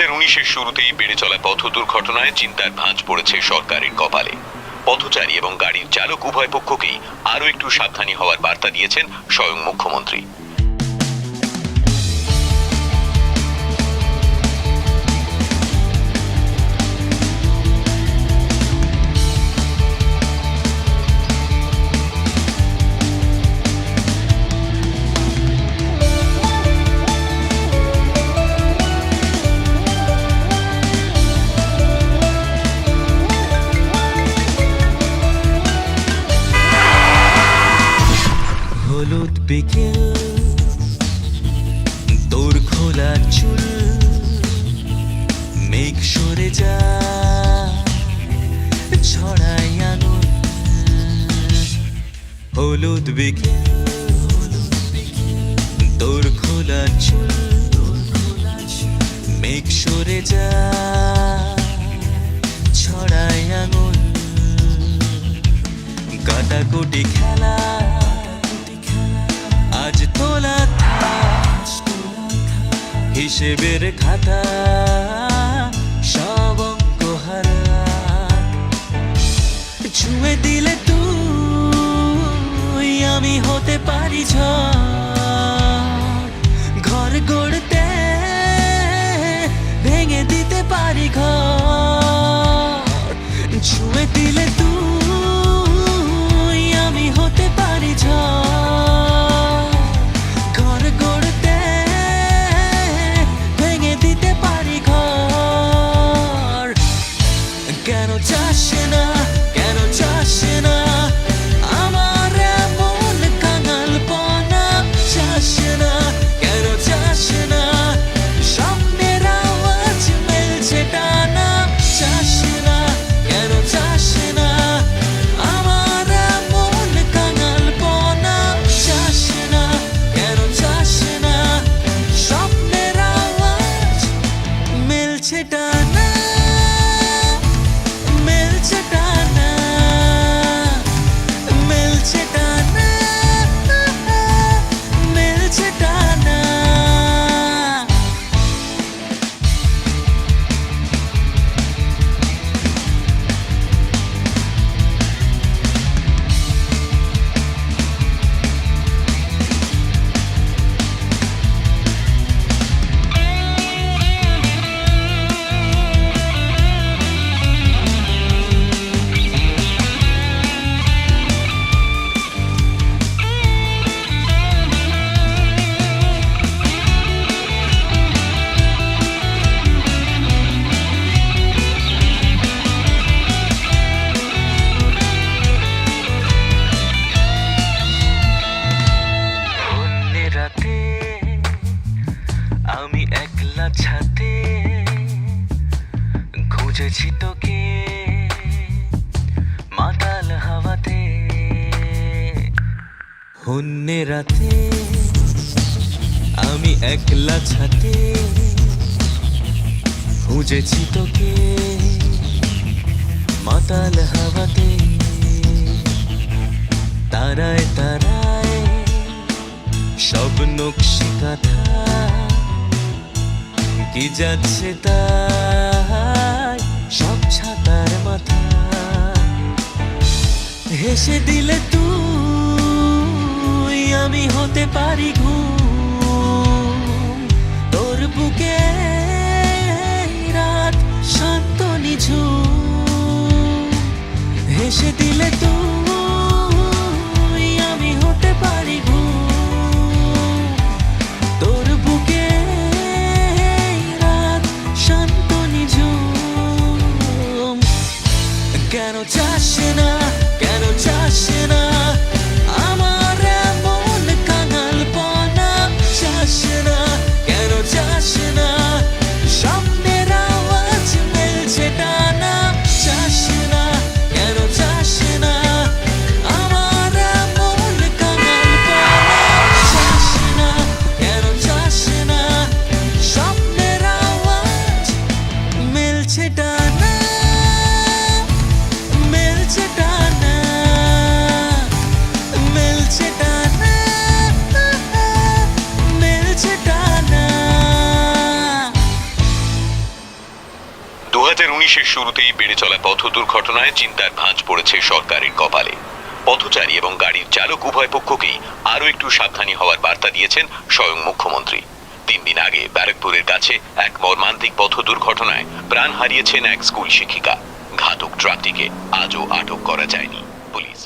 2019-এর শুরুতেই বেড়ে চলা পথ দুর্ঘটনায় চিন্তার ভাঁজ পড়েছে সরকারের কপালে। পথচারী এবং গাড়ির চালক উভয় পক্ষকেই আরও একটু সাবধানী হওয়ার বার্তা দিয়েছেন স্বয়ং মুখ্যমন্ত্রী। হলুদ বিকেল, তোর খোলা চুল, মেঘ সরে যা ছড়াই আগুন। হলুদ বিকেল, তোর খোলা চুল, মেঘ সরে যা ছড়াই আগুন। কাটাকুটি খেলা আজ তোলা হিসেবের খাতা সব অঙ্ক হারা। ছুঁয়ে দিলে তুই আমি হতে পারি ঝড়। ঘর গড়তে ভেঙে দিতে পারি ঘর। ছুঁয়ে দিলে তুই আমি হতে পারি ঝড়। কেন চাসে না, কেন চাসে না আমার এমন কাঙালপনা? চাসে না, কেন চাসে না স্বপ্নের আওয়াজ মেলছে টানা? চাসে না, কেন চাসে না আমার এমন কাঙালপনা? চাসে না, কেন চাসে না স্বপ্নের আওয়াজ মেলছে টানা? আমি একলা ছাতে খুঁজেছি তোকে মাতাল হাওয়াতে। হন্যে রাতে আমি একলা ছাতে খুঁজেছি তোকে মাতাল হাওয়াতে। তারায় তারায় সব নকশি কাঁথা কি যাচ্ছে তাই সব ছাতার মাথা। হেসে দিলে তুই আমি হতে পারি ঘুম। তোর বুকে রাত শান্ত নিঝুম। হেসে দিলে তুই আমি হতে পারি ঘুম। তোর বুকে শান্ত নিঝুম। কেন চাসে না, কেন চাসে না আমার এমন কাঙালপনা? চাসে না, কেন চাসে না স্বপ্নের আওয়াজ মেলছে টানা? চাসে না, কেন চাসে না 2019-এর শুরুতেই বেড়ে চলা পথ দুর্ঘটনায় চিন্তার ভাঁজ পড়েছে সরকারের কপালে। পথচারী এবং গাড়ির চালক উভয় পক্ষকেই আরও একটু সাবধানী হওয়ার বার্তা দিয়েছেন স্বয়ং মুখ্যমন্ত্রী। 3 দিন আগে ব্যারাকপুরের কাছে এক মর্মান্তিক পথ দুর্ঘটনায় প্রাণ হারিয়েছেন এক স্কুল শিক্ষিকা। ঘাতক ট্রাকটিকে আজও আটক করা যায়নি। পুলিশ